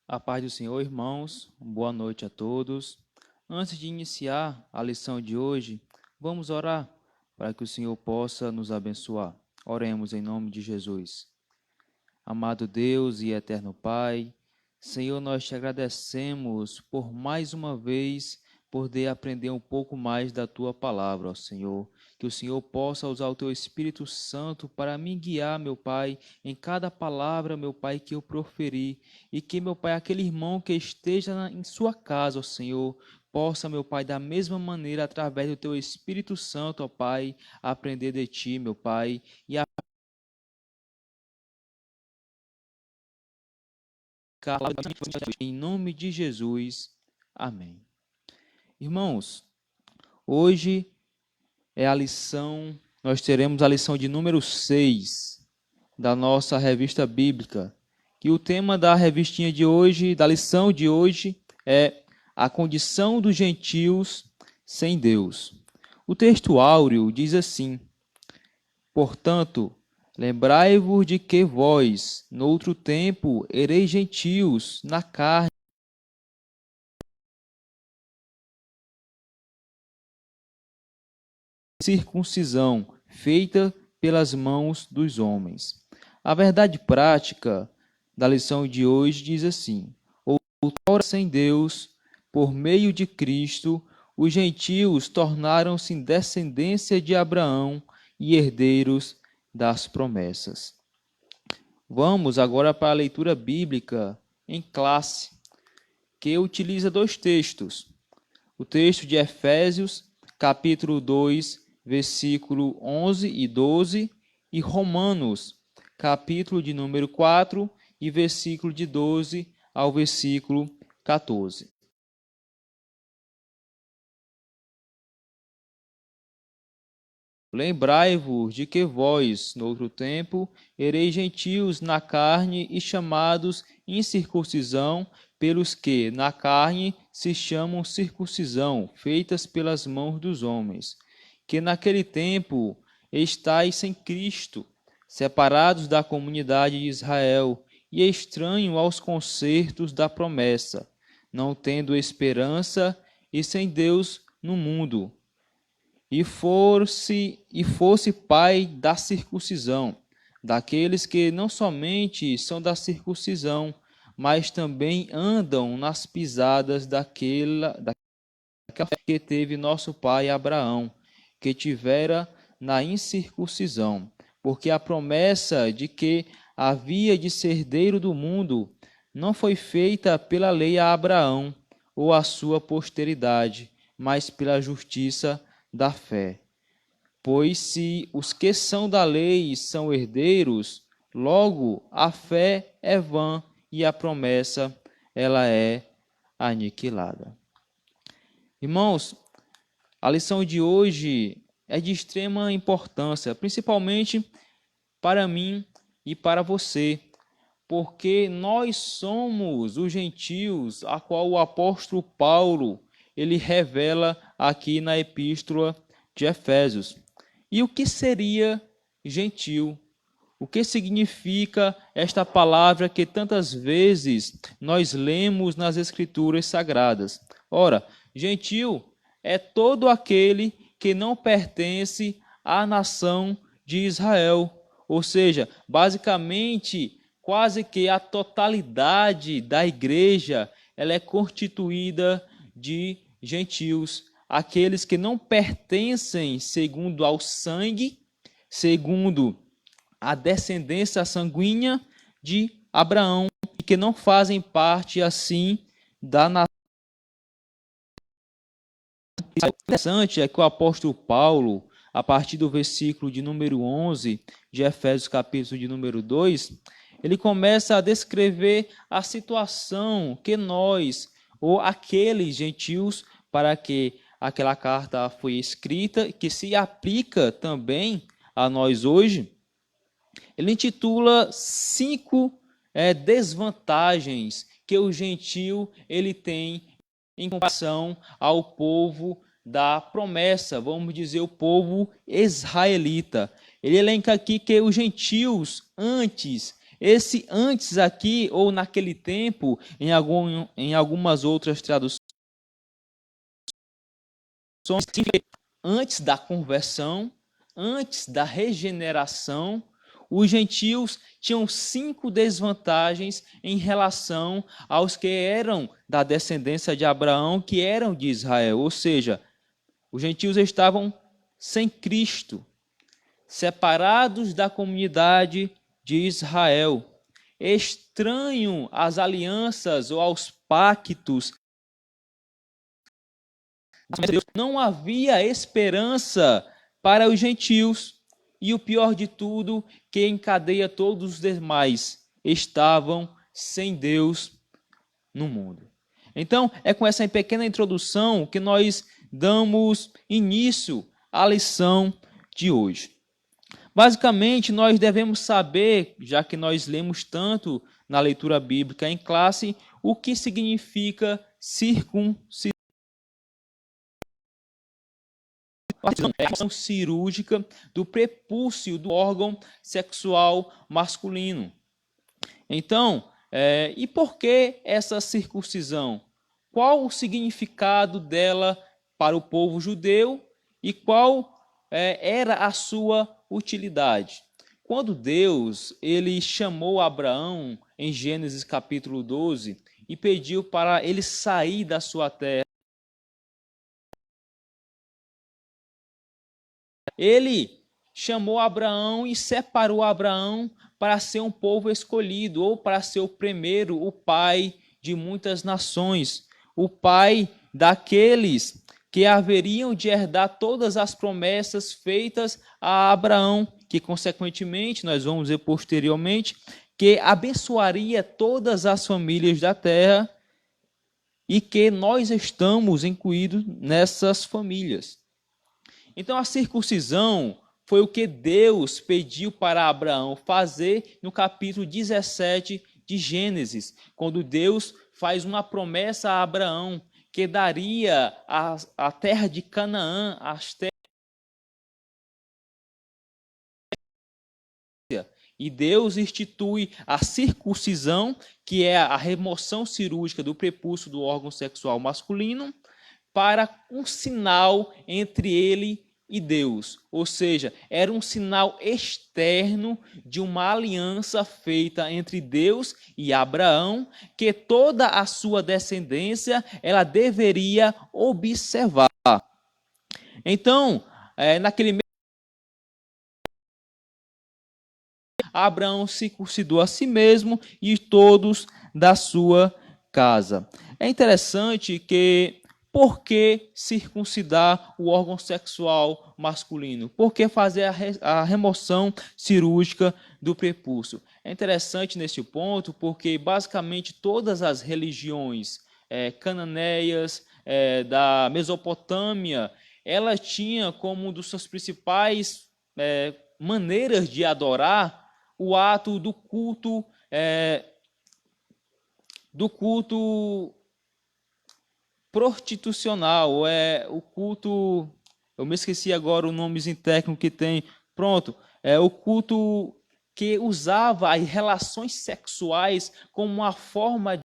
A paz do Senhor, irmãos. Boa noite a todos. Antes de iniciar a lição de hoje, vamos orar para que o Senhor possa nos abençoar. Oremos em nome de Jesus. Amado Deus e eterno Pai, Senhor, nós te agradecemos por mais uma vez poder aprender um pouco mais da tua palavra, ó Senhor. Que o Senhor possa usar o teu Espírito Santo para me guiar, meu Pai, em cada palavra, meu Pai, que eu proferi. E que, meu Pai, aquele irmão que esteja em sua casa, ó Senhor, possa, meu Pai, da mesma maneira, através do teu Espírito Santo, ó Pai, aprender de ti, meu Pai, e em nome de Jesus. Amém. Irmãos, hoje nós teremos a lição de número 6 da nossa revista bíblica. E o tema da revistinha de hoje, da lição de hoje, é a condição dos gentios sem Deus. O texto áureo diz assim: portanto, lembrai-vos de que vós, noutro tempo, ereis gentios na carne, circuncisão feita pelas mãos dos homens. A verdade prática da lição de hoje diz assim: outrora sem Deus, por meio de Cristo, os gentios tornaram-se descendência de Abraão e herdeiros das promessas. Vamos agora para a leitura bíblica em classe, que utiliza dois textos. O texto de Efésios, capítulo 2, versículo 11 e 12, e Romanos, capítulo de número 4, e versículo de 12 ao versículo 14. Lembrai-vos de que vós, noutro tempo, ereis gentios na carne e chamados incircuncisão, pelos que, na carne, se chamam circuncisão, feitas pelas mãos dos homens, que naquele tempo estáis sem Cristo, separados da comunidade de Israel e estranho aos concertos da promessa, não tendo esperança e sem Deus no mundo, e fosse pai da circuncisão, daqueles que não somente são da circuncisão, mas também andam nas pisadas daquela que teve nosso pai Abraão, que tivera na incircuncisão, porque a promessa de que havia de ser herdeiro do mundo não foi feita pela lei a Abraão ou a sua posteridade, mas pela justiça da fé. Pois se os que são da lei são herdeiros, logo a fé é vã e a promessa ela é aniquilada. Irmãos, a lição de hoje é de extrema importância, principalmente para mim e para você, porque nós somos os gentios a qual o apóstolo Paulo ele revela aqui na epístola de Efésios. E o que seria gentil? O que significa esta palavra que tantas vezes nós lemos nas Escrituras Sagradas? Ora, gentil é todo aquele que não pertence à nação de Israel. Ou seja, basicamente, quase que a totalidade da igreja ela é constituída de gentios, aqueles que não pertencem segundo ao sangue, segundo a descendência sanguínea de Abraão, e que não fazem parte assim da nação. O interessante é que o apóstolo Paulo, a partir do versículo de número 11 de Efésios capítulo de número 2, ele começa a descrever a situação que nós, ou aqueles gentios, para que aquela carta foi escrita, que se aplica também a nós hoje. Ele intitula 5 desvantagens que o gentio ele tem em comparação ao povo da promessa, vamos dizer, o povo israelita. Ele elenca aqui que os gentios, antes, Esse antes aqui, ou naquele tempo, em algumas outras traduções, antes da conversão, antes da regeneração, os gentios tinham 5 desvantagens em relação aos que eram da descendência de Abraão, que eram de Israel. Ou seja, os gentios estavam sem Cristo, separados da comunidade de Israel, estranho às alianças ou aos pactos. Não havia esperança para os gentios. E o pior de tudo, que encadeia todos os demais, estavam sem Deus no mundo. Então, é com essa pequena introdução que nós damos início à lição de hoje. Basicamente, nós devemos saber, já que nós lemos tanto na leitura bíblica em classe, o que significa circuncisão. É a ação cirúrgica do prepúcio do órgão sexual masculino. Então, e por que essa circuncisão? Qual o significado dela para o povo judeu e qual era a sua utilidade? Quando Deus ele chamou Abraão em Gênesis capítulo 12 e pediu para ele sair da sua terra, ele chamou Abraão e separou Abraão para ser um povo escolhido, ou para ser o primeiro, o pai de muitas nações, o pai daqueles que haveriam de herdar todas as promessas feitas a Abraão, que consequentemente, nós vamos ver posteriormente, que abençoaria todas as famílias da terra e que nós estamos incluídos nessas famílias. Então, a circuncisão foi o que Deus pediu para Abraão fazer no capítulo 17 de Gênesis, quando Deus faz uma promessa a Abraão que daria a terra de Canaã, as terras. E Deus institui a circuncisão, que é a remoção cirúrgica do prepúcio do órgão sexual masculino, para um sinal entre ele e Deus. Ou seja, era um sinal externo de uma aliança feita entre Deus e Abraão, que toda a sua descendência ela deveria observar. Então, naquele Abraão circuncidou a si mesmo e todos da sua casa. É interessante que por que circuncidar o órgão sexual masculino? Por que fazer a remoção cirúrgica do prepúcio? É interessante nesse ponto porque basicamente todas as religiões cananeias da Mesopotâmia, ela tinha como uma das suas principais maneiras de adorar o ato do culto prostitucional, o culto, eu me esqueci agora o nomezinho técnico que tem, pronto, o culto que usava as relações sexuais como uma forma de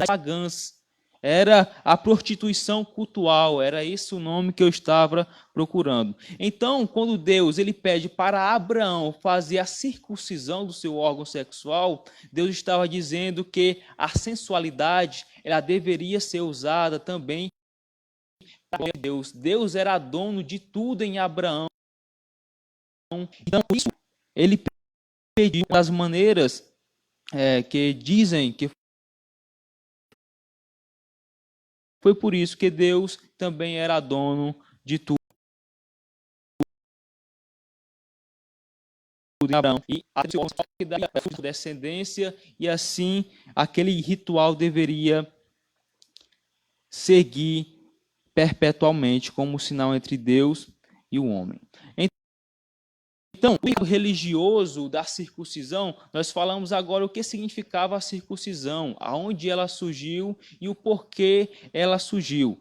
pagãs. Era a prostituição cultural, era esse o nome que eu estava procurando. Então, quando Deus ele pede para Abraão fazer a circuncisão do seu órgão sexual, Deus estava dizendo que a sensualidade ela deveria ser usada também por Deus. Deus era dono de tudo em Abraão. Então, isso ele pediu das maneiras que dizem que foi por isso que Deus também era dono de tudo. Abraão. E a descendência, e assim aquele ritual deveria seguir perpetualmente como sinal entre Deus e o homem. Então, o religioso da circuncisão, nós falamos agora o que significava a circuncisão, aonde ela surgiu e o porquê ela surgiu.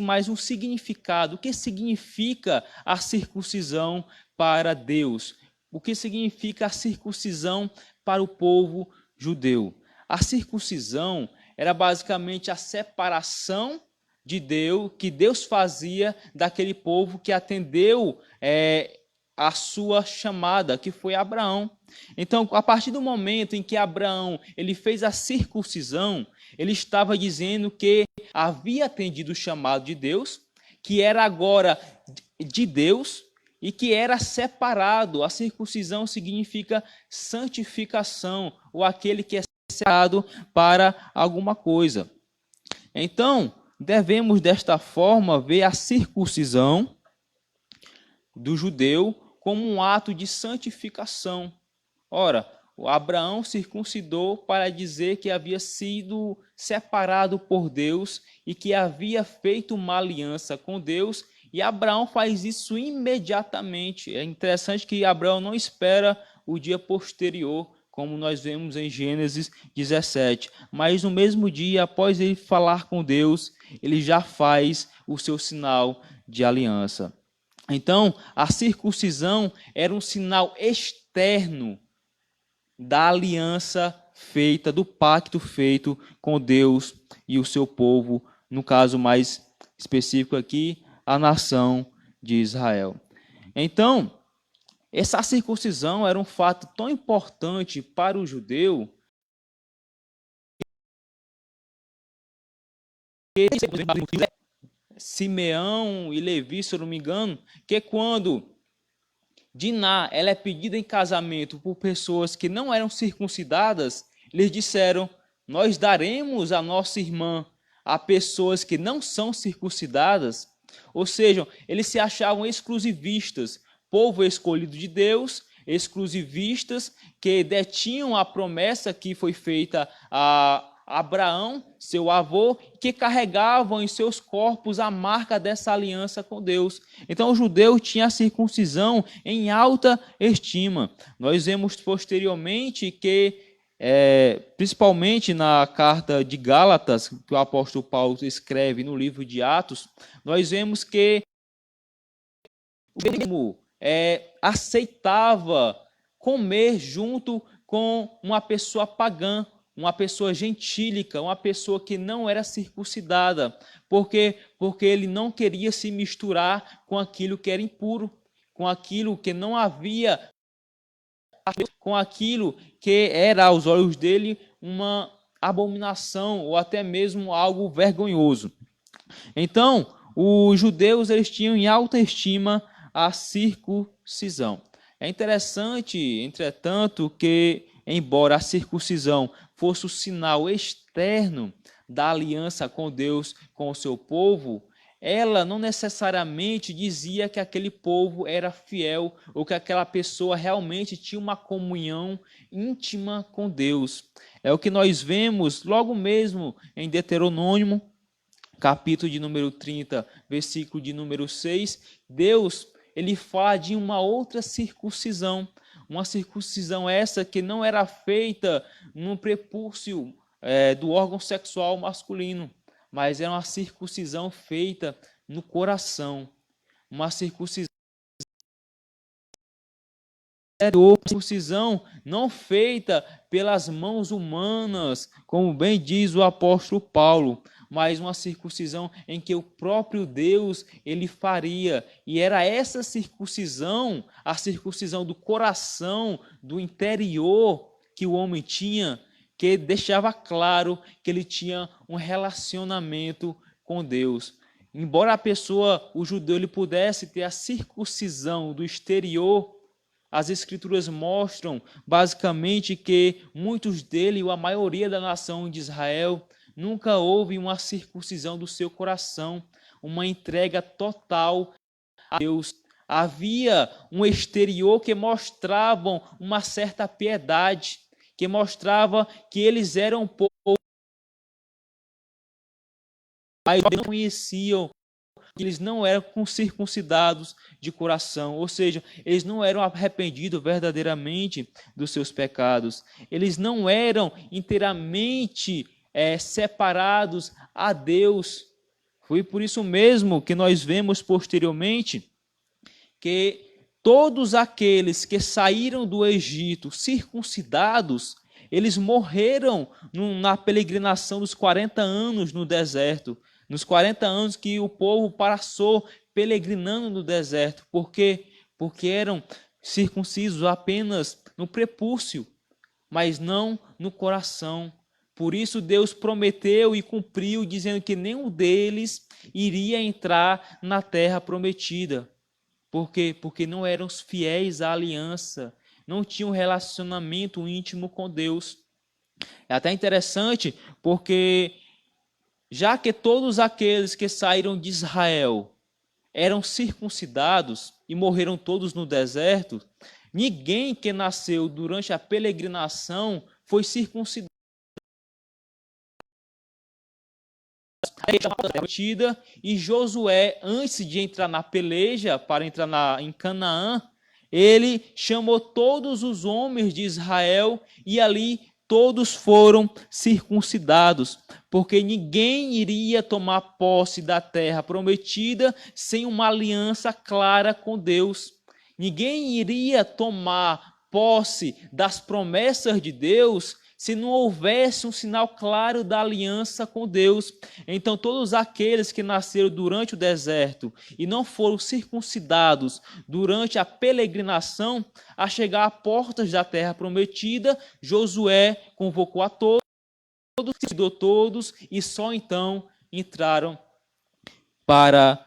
Mais um significado, o que significa a circuncisão para Deus? o que significa a circuncisão para o povo judeu. A circuncisão era basicamente a separação de Deus, que Deus fazia daquele povo que atendeu a sua chamada, que foi Abraão. Então, a partir do momento em que Abraão ele fez a circuncisão, ele estava dizendo que havia atendido o chamado de Deus, que era agora de Deus e que era separado. A circuncisão significa santificação, ou aquele que é separado para alguma coisa. Então, devemos desta forma ver a circuncisão do judeu como um ato de santificação. Ora, o Abraão circuncidou para dizer que havia sido separado por Deus e que havia feito uma aliança com Deus, e Abraão faz isso imediatamente. É interessante que Abraão não espera o dia posterior, como nós vemos em Gênesis 17. Mas no mesmo dia, após ele falar com Deus, ele já faz o seu sinal de aliança. Então, a circuncisão era um sinal externo da aliança feita, do pacto feito com Deus e o seu povo, no caso mais específico aqui, a nação de Israel. Então, essa circuncisão era um fato tão importante para o judeu que Simeão e Levi, se eu não me engano, que quando Diná ela é pedida em casamento por pessoas que não eram circuncidadas, eles disseram: nós daremos a nossa irmã a pessoas que não são circuncidadas. Ou seja, eles se achavam exclusivistas, povo escolhido de Deus, exclusivistas que detinham a promessa que foi feita a Abraão, seu avô, que carregavam em seus corpos a marca dessa aliança com Deus. Então o judeu tinha a circuncisão em alta estima. Nós vemos posteriormente que, principalmente na carta de Gálatas, que o apóstolo Paulo escreve no livro de Atos, nós vemos que o judaísmo aceitava comer junto com uma pessoa pagã, uma pessoa gentílica, uma pessoa que não era circuncidada, porque ele não queria se misturar com aquilo que era impuro, com aquilo que não havia, com aquilo que era aos olhos dele uma abominação ou até mesmo algo vergonhoso. Então, os judeus eles tinham em alta estima a circuncisão. É interessante, entretanto, que embora a circuncisão fosse o sinal externo da aliança com Deus, com o seu povo, ela não necessariamente dizia que aquele povo era fiel ou que aquela pessoa realmente tinha uma comunhão íntima com Deus. É o que nós vemos logo mesmo em Deuteronômio, capítulo de número 30, versículo de número 6, Deus ele fala de uma outra circuncisão. Uma circuncisão essa que não era feita no prepúcio do órgão sexual masculino, mas era uma circuncisão feita no coração. Uma circuncisão não feita pelas mãos humanas, como bem diz o apóstolo Paulo, mas uma circuncisão em que o próprio Deus ele faria. E era essa circuncisão, a circuncisão do coração, do interior que o homem tinha, que deixava claro que ele tinha um relacionamento com Deus. Embora a pessoa, o judeu, ele pudesse ter a circuncisão do exterior, as escrituras mostram basicamente que muitos dele, ou a maioria da nação de Israel, nunca houve uma circuncisão do seu coração, uma entrega total a Deus. Havia um exterior que mostrava uma certa piedade, que mostrava que eles eram pouco, mas não conheciam, que eles não eram circuncidados de coração, ou seja, eles não eram arrependidos verdadeiramente dos seus pecados, eles não eram inteiramente separados a Deus. Foi por isso mesmo que nós vemos posteriormente que todos aqueles que saíram do Egito circuncidados, eles morreram na peregrinação dos 40 anos no deserto. Nos 40 anos que o povo passou peregrinando no deserto. Por quê? Porque eram circuncisos apenas no prepúcio, mas não no coração. Por isso Deus prometeu e cumpriu, dizendo que nenhum deles iria entrar na terra prometida. Por quê? Porque não eram fiéis à aliança, não tinham relacionamento íntimo com Deus. É até interessante porque, já que todos aqueles que saíram de Israel eram circuncidados e morreram todos no deserto, ninguém que nasceu durante a peregrinação foi circuncidado. E Josué, antes de entrar na peleja, para entrar em Canaã, ele chamou todos os homens de Israel e ali todos foram circuncidados, porque ninguém iria tomar posse da terra prometida sem uma aliança clara com Deus. Ninguém iria tomar posse das promessas de Deus se não houvesse um sinal claro da aliança com Deus. Então todos aqueles que nasceram durante o deserto e não foram circuncidados durante a peregrinação, a chegar a portas da terra prometida, Josué convocou a todos, circuncidou todos e só então entraram para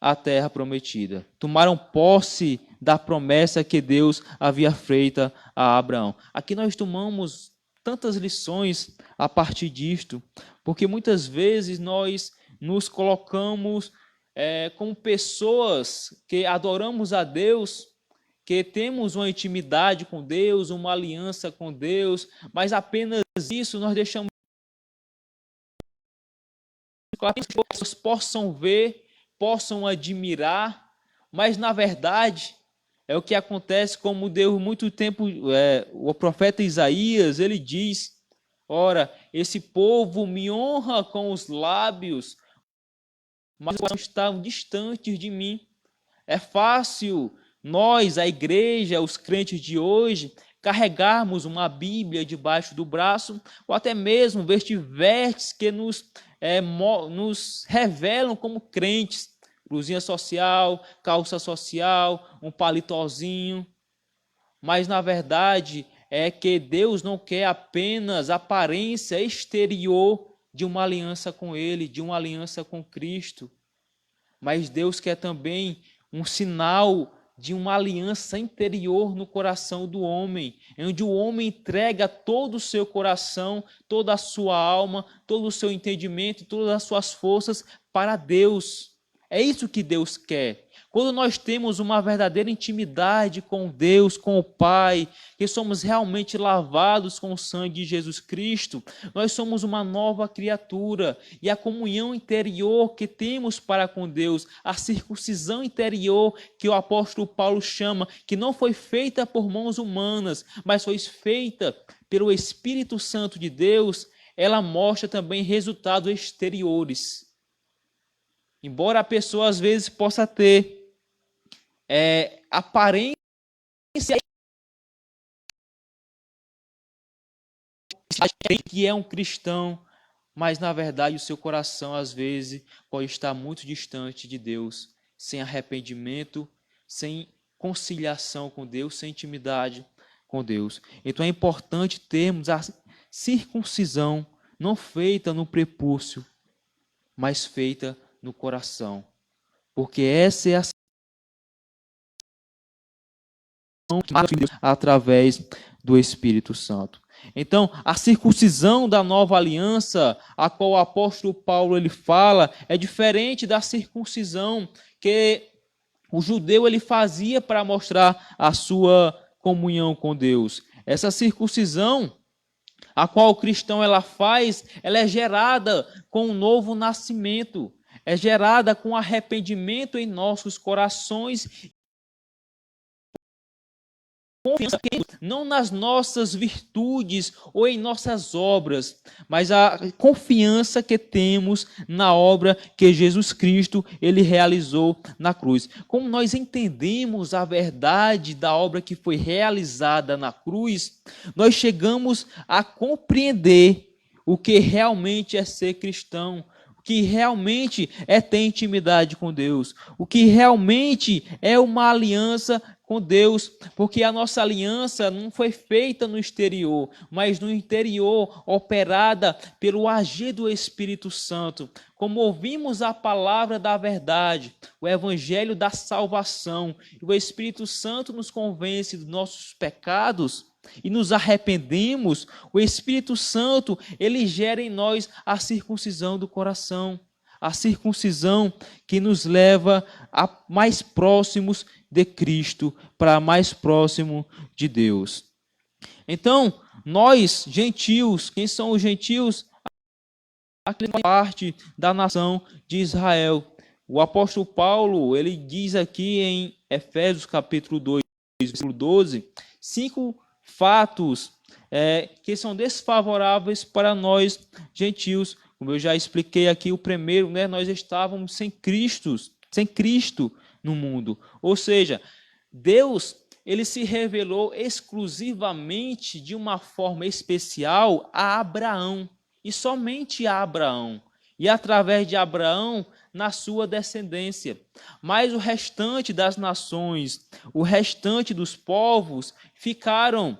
a terra prometida. Tomaram posse da promessa que Deus havia feito a Abraão. Aqui nós tomamos tantas lições a partir disto, porque muitas vezes nós nos colocamos como pessoas que adoramos a Deus, que temos uma intimidade com Deus, uma aliança com Deus, mas apenas isso nós deixamos que as pessoas possam ver, possam admirar, mas na verdade é o que acontece, como deu muito tempo, o profeta Isaías, ele diz, ora, esse povo me honra com os lábios, mas estão distantes de mim. É fácil nós, a igreja, os crentes de hoje, carregarmos uma Bíblia debaixo do braço, ou até mesmo vestir vestes que nos revelam como crentes, blusinha social, calça social, um palitozinho. Mas na verdade é que Deus não quer apenas a aparência exterior de uma aliança com Ele, de uma aliança com Cristo. Mas Deus quer também um sinal de uma aliança interior no coração do homem, onde o homem entrega todo o seu coração, toda a sua alma, todo o seu entendimento, todas as suas forças para Deus. É isso que Deus quer. Quando nós temos uma verdadeira intimidade com Deus, com o Pai, que somos realmente lavados com o sangue de Jesus Cristo, nós somos uma nova criatura. E a comunhão interior que temos para com Deus, a circuncisão interior que o apóstolo Paulo chama, que não foi feita por mãos humanas, mas foi feita pelo Espírito Santo de Deus, ela mostra também resultados exteriores. Embora a pessoa às vezes possa ter aparência que é um cristão, mas na verdade o seu coração às vezes pode estar muito distante de Deus, sem arrependimento, sem conciliação com Deus, sem intimidade com Deus. Então é importante termos a circuncisão não feita no prepúcio, mas feita no coração, porque essa é a através do Espírito Santo. Então, a circuncisão da nova aliança, a qual o apóstolo Paulo ele fala, é diferente da circuncisão que o judeu ele fazia para mostrar a sua comunhão com Deus. Essa circuncisão, a qual o cristão ela faz, ela é gerada com um novo nascimento, é gerada com arrependimento em nossos corações confiança não nas nossas virtudes ou em nossas obras, mas a confiança que temos na obra que Jesus Cristo ele realizou na cruz. Como nós entendemos a verdade da obra que foi realizada na cruz, nós chegamos a compreender o que realmente é ser cristão, o que realmente é ter intimidade com Deus, o que realmente é uma aliança com Deus, porque a nossa aliança não foi feita no exterior, mas no interior, operada pelo agir do Espírito Santo. Como ouvimos a palavra da verdade, o evangelho da salvação, e o Espírito Santo nos convence dos nossos pecados, e nos arrependemos, o Espírito Santo, ele gera em nós a circuncisão do coração, a circuncisão que nos leva a mais próximos de Cristo, para mais próximo de Deus. Então, nós, gentios, quem são os gentios? Aquela parte da nação de Israel. O apóstolo Paulo, ele diz aqui em Efésios capítulo 2, versículo 12, 5 fatos que são desfavoráveis para nós gentios. Como eu já expliquei aqui, o primeiro, nós estávamos sem Cristo no mundo. Ou seja, Deus ele se revelou exclusivamente de uma forma especial a Abraão, e somente a Abraão, e através de Abraão na sua descendência. Mas o restante das nações, o restante dos povos ficaram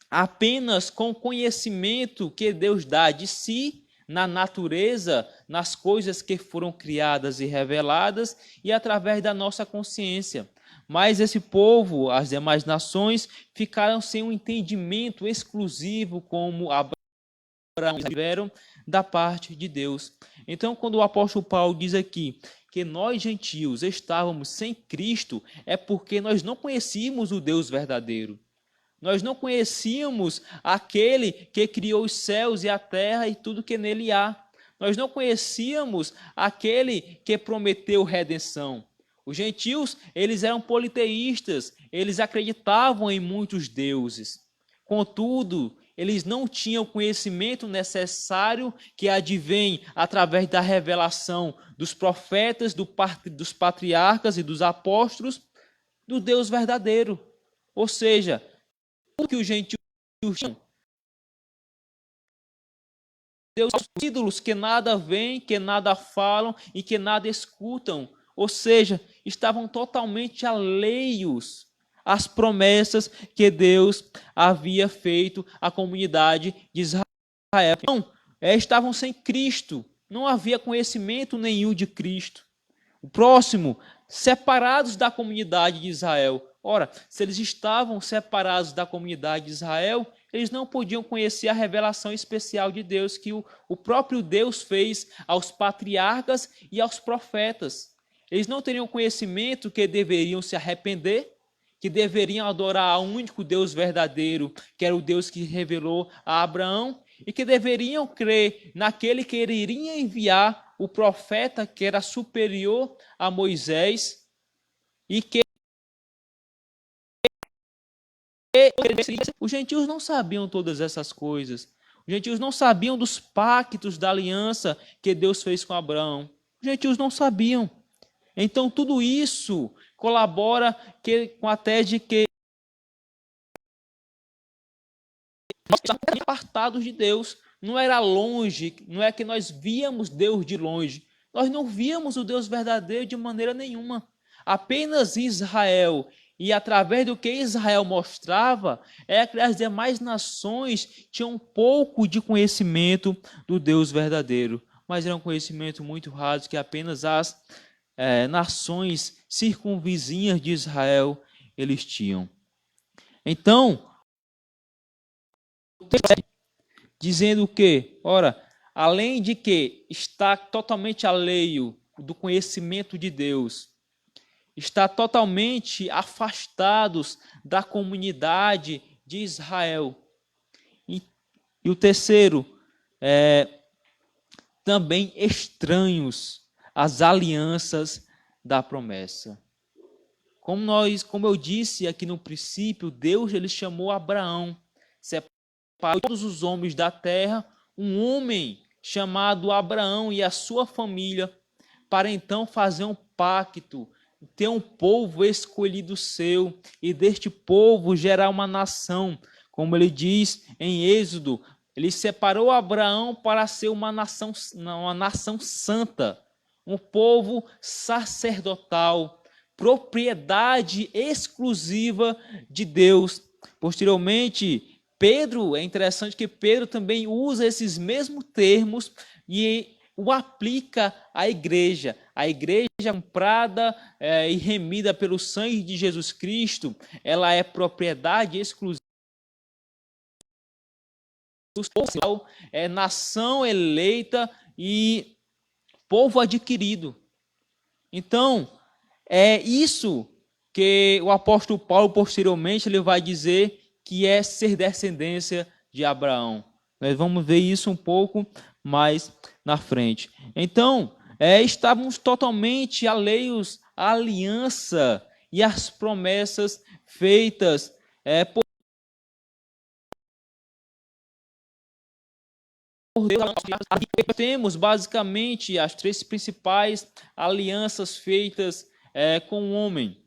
apenas com o conhecimento que Deus dá de si, na natureza, nas coisas que foram criadas e reveladas, e através da nossa consciência. Mas esse povo, as demais nações, ficaram sem um entendimento exclusivo como Abraão tiveram da parte de Deus. Então, quando o apóstolo Paulo diz aqui que nós gentios estávamos sem Cristo, é porque nós não conhecíamos o Deus verdadeiro. Nós não conhecíamos aquele que criou os céus e a terra e tudo que nele há. Nós não conhecíamos aquele que prometeu redenção. Os gentios, eles eram politeístas, eles acreditavam em muitos deuses. Contudo, eles não tinham o conhecimento necessário que advém através da revelação dos profetas, dos patriarcas e dos apóstolos, do Deus verdadeiro. Ou seja, o que os gentios tinham, Deus, ídolos que nada veem, que nada falam e que nada escutam. Ou seja, estavam totalmente alheios às promessas que Deus havia feito à comunidade de Israel. Então, estavam sem Cristo, não havia conhecimento nenhum de Cristo. O próximo, separados da comunidade de Israel. Ora, se eles estavam separados da comunidade de Israel, eles não podiam conhecer a revelação especial de Deus que o próprio Deus fez aos patriarcas e aos profetas. Eles não teriam conhecimento que deveriam se arrepender, que deveriam adorar ao único Deus verdadeiro, que era o Deus que revelou a Abraão, e que deveriam crer naquele que iria enviar o profeta que era superior a Moisés, e que os gentios não sabiam todas essas coisas. Os gentios não sabiam dos pactos da aliança que Deus fez com Abraão. Os gentios não sabiam. Então, tudo isso colabora com a tese de que nós estamos apartados de Deus. Não era longe, não é que nós víamos Deus de longe. Nós não víamos o Deus verdadeiro de maneira nenhuma. Apenas Israel, e através do que Israel mostrava, é que as demais nações tinham um pouco de conhecimento do Deus verdadeiro. Mas era um conhecimento muito raso que apenas as nações circunvizinhas de Israel eles tinham. Então, dizendo que, ora, além de que está totalmente alheio do conhecimento de Deus, está totalmente afastados da comunidade de Israel. E o terceiro, também estranhos às alianças da promessa. Como eu disse aqui no princípio, Deus ele chamou Abraão, separou todos os homens da terra, um homem chamado Abraão e a sua família, para então fazer um pacto, ter um povo escolhido seu, e deste povo gerar uma nação, como ele diz em Êxodo, ele separou Abraão para ser uma nação santa, um povo sacerdotal, propriedade exclusiva de Deus. Posteriormente, Pedro, é interessante que Pedro também usa esses mesmos termos e o aplica à igreja. A igreja comprada e remida pelo sangue de Jesus Cristo, ela é propriedade exclusiva, é nação eleita e povo adquirido. Então, é isso que o apóstolo Paulo, posteriormente, ele vai dizer que é ser descendência de Abraão. Nós vamos ver isso um pouco mais na frente. Então, estávamos totalmente alheios à aliança e às promessas feitas por Deus. Temos basicamente as três principais alianças feitas com o homem.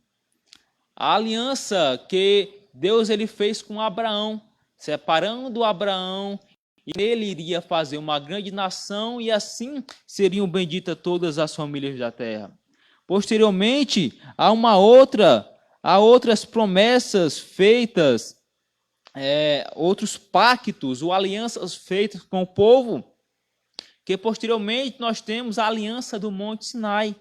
A aliança que Deus ele fez com Abraão, separando Abraão, e ele iria fazer uma grande nação e assim seriam benditas todas as famílias da terra. Posteriormente, há outras promessas feitas, outros pactos ou alianças feitas com o povo, que posteriormente nós temos a aliança do Monte Sinai,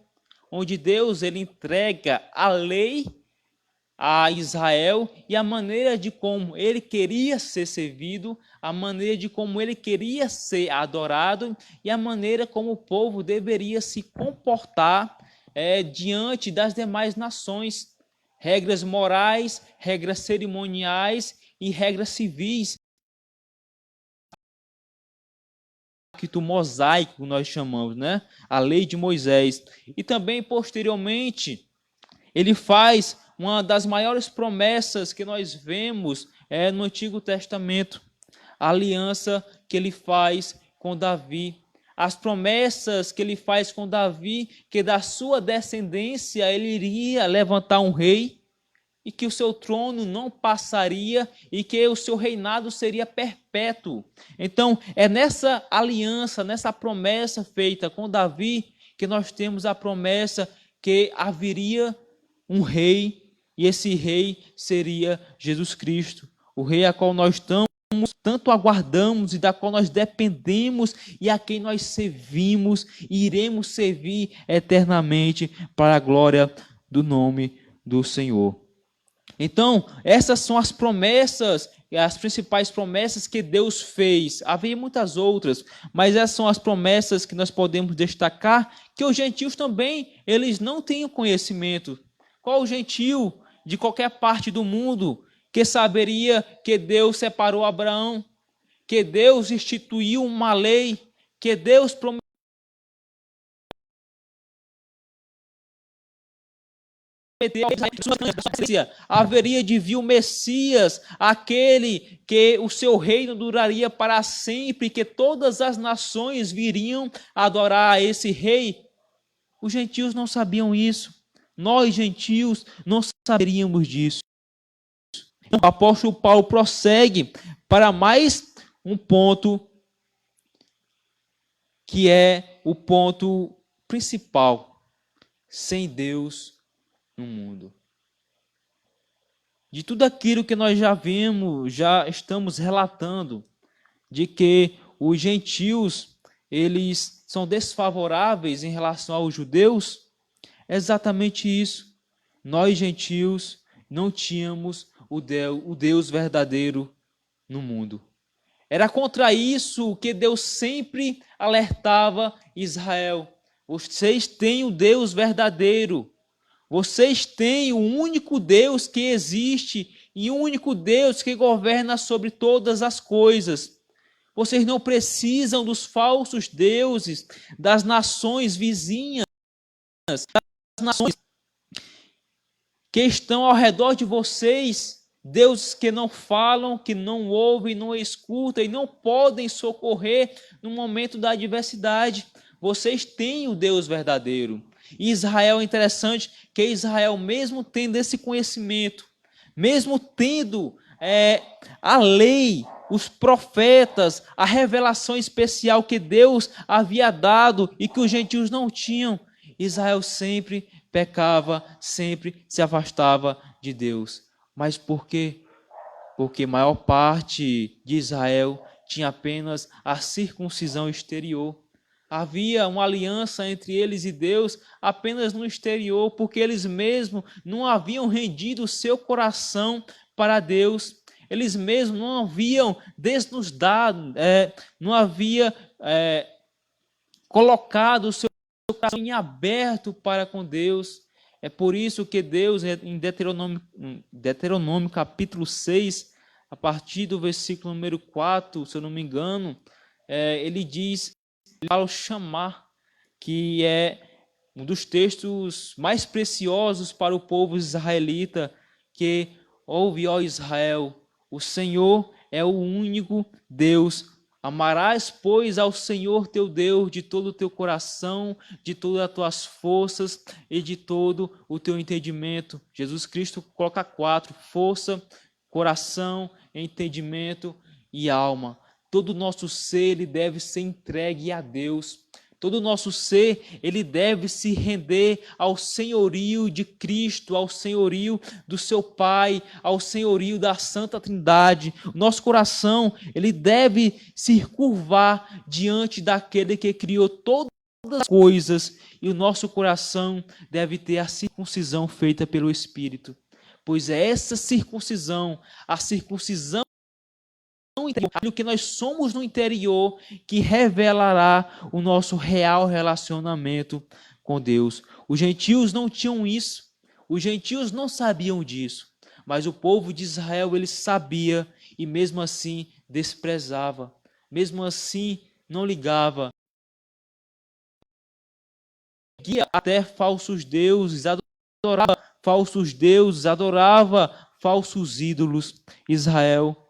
onde Deus ele entrega a lei a Israel e a maneira de como ele queria ser servido, a maneira de como ele queria ser adorado e a maneira como o povo deveria se comportar diante das demais nações. Regras morais, regras cerimoniais e regras civis. Pacto mosaico, nós chamamos, né? A lei de Moisés. E também, posteriormente, ele faz uma das maiores promessas que nós vemos no Antigo Testamento, a aliança que ele faz com Davi. As promessas que ele faz com Davi, que da sua descendência ele iria levantar um rei, e que o seu trono não passaria, e que o seu reinado seria perpétuo. Então, é nessa aliança, nessa promessa feita com Davi, que nós temos a promessa que haveria um rei, e esse rei seria Jesus Cristo, o rei a qual nós tanto aguardamos e da qual nós dependemos e a quem nós servimos e iremos servir eternamente para a glória do nome do Senhor. Então, essas são as promessas, as principais promessas que Deus fez. Havia muitas outras, mas essas são as promessas que nós podemos destacar, que os gentios também, eles não têm conhecimento. Qual o gentio de qualquer parte do mundo que saberia que Deus separou Abraão, que Deus instituiu uma lei, que Deus prometeu haveria de vir o Messias, aquele que o seu reino duraria para sempre, que todas as nações viriam adorar a esse rei. Os gentios não sabiam isso. Nós, gentios, não saberíamos disso. Então, o apóstolo Paulo prossegue para mais um ponto, que é o ponto principal. Sem Deus no mundo. De tudo aquilo que nós já vimos, já estamos relatando, de que os gentios, eles são desfavoráveis em relação aos judeus, é exatamente isso. Nós, gentios, não tínhamos o Deus verdadeiro no mundo. Era contra isso que Deus sempre alertava Israel. Vocês têm o Deus verdadeiro. Vocês têm o único Deus que existe e o único Deus que governa sobre todas as coisas. Vocês não precisam dos falsos deuses, das nações vizinhas, das nações que estão ao redor de vocês, deuses que não falam, que não ouvem, não escutam e não podem socorrer no momento da adversidade. Vocês têm o Deus verdadeiro. E Israel, é interessante que Israel, mesmo tendo esse conhecimento, mesmo tendo a lei, os profetas, a revelação especial que Deus havia dado e que os gentios não tinham, Israel sempre pecava, sempre se afastava de Deus. Mas por quê? Porque a maior parte de Israel tinha apenas a circuncisão exterior. Havia uma aliança entre eles e Deus apenas no exterior, porque eles mesmos não haviam rendido o seu coração para Deus. Eles mesmos não haviam desnudado, não havia colocado o seu coração em aberto para com Deus. É por isso que Deus, em Deuteronômio capítulo 6, a partir do versículo número 4, se eu não me engano, ele diz, ao chamar, que é um dos textos mais preciosos para o povo israelita, que ouve, ó Israel, o Senhor é o único Deus. Amarás, pois, ao Senhor teu Deus de todo o teu coração, de todas as tuas forças e de todo o teu entendimento. Jesus Cristo coloca 4, força, coração, entendimento e alma. Todo o nosso ser ele deve ser entregue a Deus. Todo o nosso ser ele deve se render ao senhorio de Cristo, ao senhorio do seu Pai, ao senhorio da Santa Trindade. O nosso coração ele deve se curvar diante daquele que criou todas as coisas, e o nosso coração deve ter a circuncisão feita pelo Espírito. Pois é essa circuncisão, a circuncisão aquilo que nós somos no interior, que revelará o nosso real relacionamento com Deus. Os gentios não tinham isso, os gentios não sabiam disso, mas o povo de Israel ele sabia e mesmo assim desprezava, mesmo assim não ligava. Guia até falsos deuses, adorava falsos deuses, adorava falsos ídolos. Israel,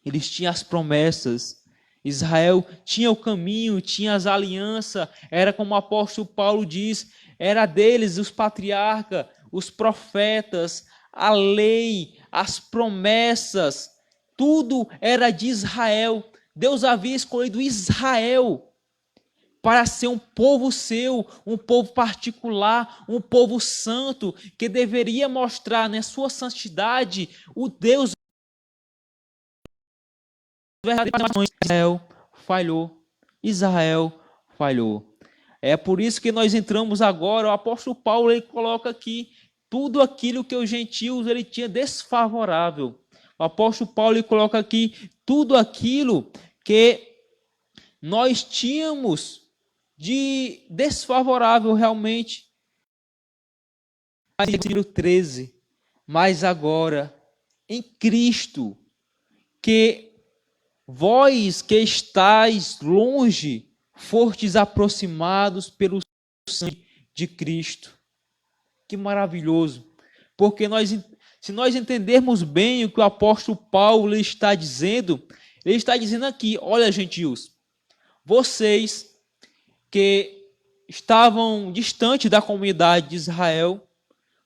eles tinham as promessas, Israel tinha o caminho, tinha as alianças, era como o apóstolo Paulo diz, era deles os patriarcas, os profetas, a lei, as promessas, tudo era de Israel. Deus havia escolhido Israel para ser um povo seu, um povo particular, um povo santo, que deveria mostrar na sua santidade o Deus verdadeiro. Israel falhou. Israel falhou. É por isso que nós entramos agora, o apóstolo Paulo ele coloca aqui tudo aquilo que os gentios ele tinha desfavorável. O apóstolo Paulo ele coloca aqui tudo aquilo que nós tínhamos de desfavorável realmente. Versículo 13. Mas agora, em Cristo, que vós que estáis longe, fostes aproximados pelo sangue de Cristo. Que maravilhoso! Porque se nós entendermos bem o que o apóstolo Paulo está dizendo, ele está dizendo aqui, olha, gentios, vocês que estavam distantes da comunidade de Israel,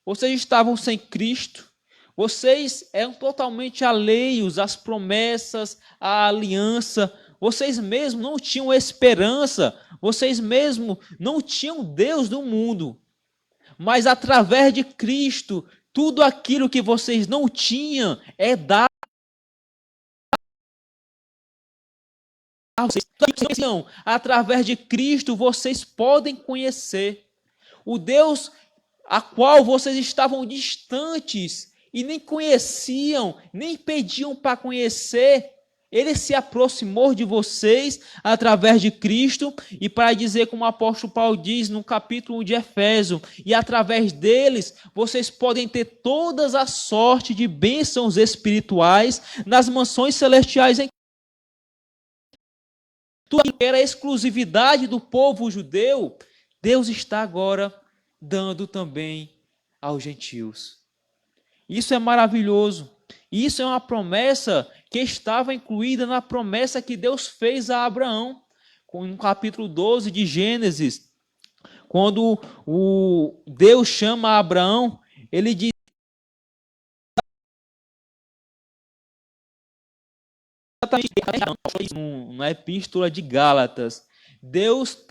vocês estavam sem Cristo, vocês eram totalmente alheios às promessas, à aliança, vocês mesmos não tinham esperança, vocês mesmos não tinham Deus do mundo. Mas através de Cristo, tudo aquilo que vocês não tinham é dado. Através de Cristo vocês podem conhecer o Deus a qual vocês estavam distantes e nem conheciam, nem pediam para conhecer. Ele se aproximou de vocês através de Cristo, e para dizer como o apóstolo Paulo diz no capítulo 1 de Efésios, e através deles vocês podem ter todas as sorte de bênçãos espirituais nas mansões celestiais em tudo que era exclusividade do povo judeu, Deus está agora dando também aos gentios. Isso é maravilhoso. Isso é uma promessa que estava incluída na promessa que Deus fez a Abraão. No capítulo 12 de Gênesis, quando o Deus chama Abraão, ele diz exatamente na Epístola de Gálatas. Deus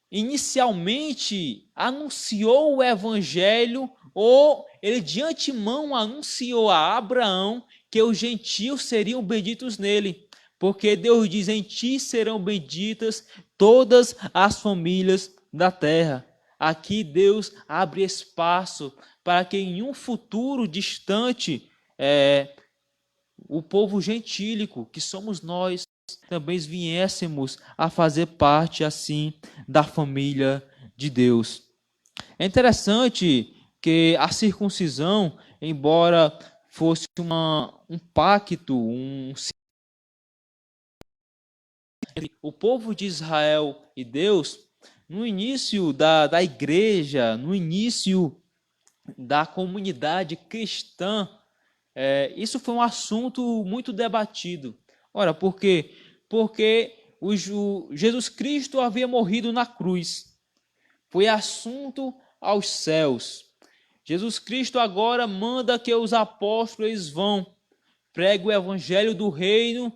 inicialmente anunciou o evangelho, ou ele de antemão anunciou a Abraão que os gentios seriam benditos nele, porque Deus diz: em ti serão benditas todas as famílias da terra. Aqui Deus abre espaço para que em um futuro distante o povo gentílico, que somos nós, também viéssemos a fazer parte assim da família de Deus. É interessante que a circuncisão, embora fosse um pacto, o povo de Israel e Deus, no início da igreja, no início da comunidade cristã, isso foi um assunto muito debatido. Ora, por quê? Porque Jesus Cristo havia morrido na cruz. Foi assunto aos céus. Jesus Cristo agora manda que os apóstolos vão, pregue o evangelho do reino,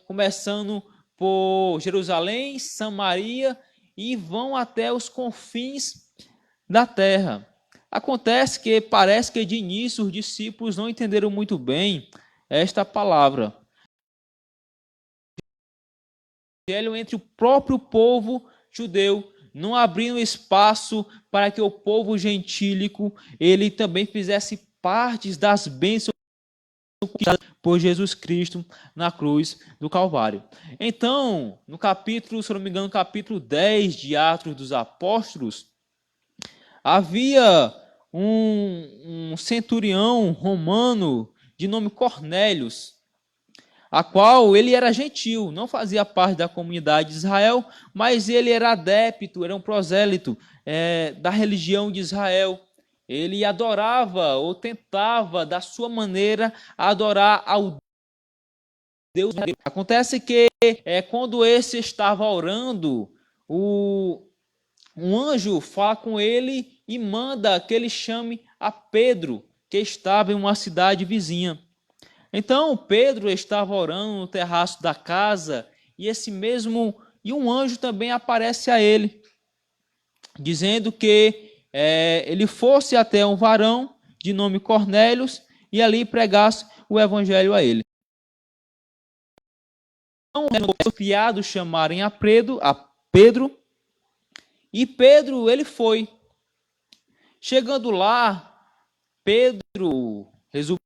começando por Jerusalém, Samaria, e vão até os confins da terra. Acontece que parece que de início os discípulos não entenderam muito bem esta palavra. Entre o próprio povo judeu, não abrindo espaço para que o povo gentílico ele também fizesse parte das bênçãos por Jesus Cristo na cruz do Calvário. Então, no capítulo, se não me engano, capítulo 10 de Atos dos Apóstolos, havia um centurião romano de nome Cornélios, a qual ele era gentil, não fazia parte da comunidade de Israel, mas ele era adepto, era um prosélito da religião de Israel. Ele adorava ou tentava, da sua maneira, adorar ao Deus. Acontece que quando esse estava orando, um anjo fala com ele e manda que ele chame a Pedro, que estava em uma cidade vizinha. Então Pedro estava orando no terraço da casa e um anjo também aparece a ele, dizendo que ele fosse até um varão de nome Cornélios e ali pregasse o evangelho a ele. Então, confiado chamarem a Pedro, e Pedro ele foi. Chegando lá, Pedro, resumindo,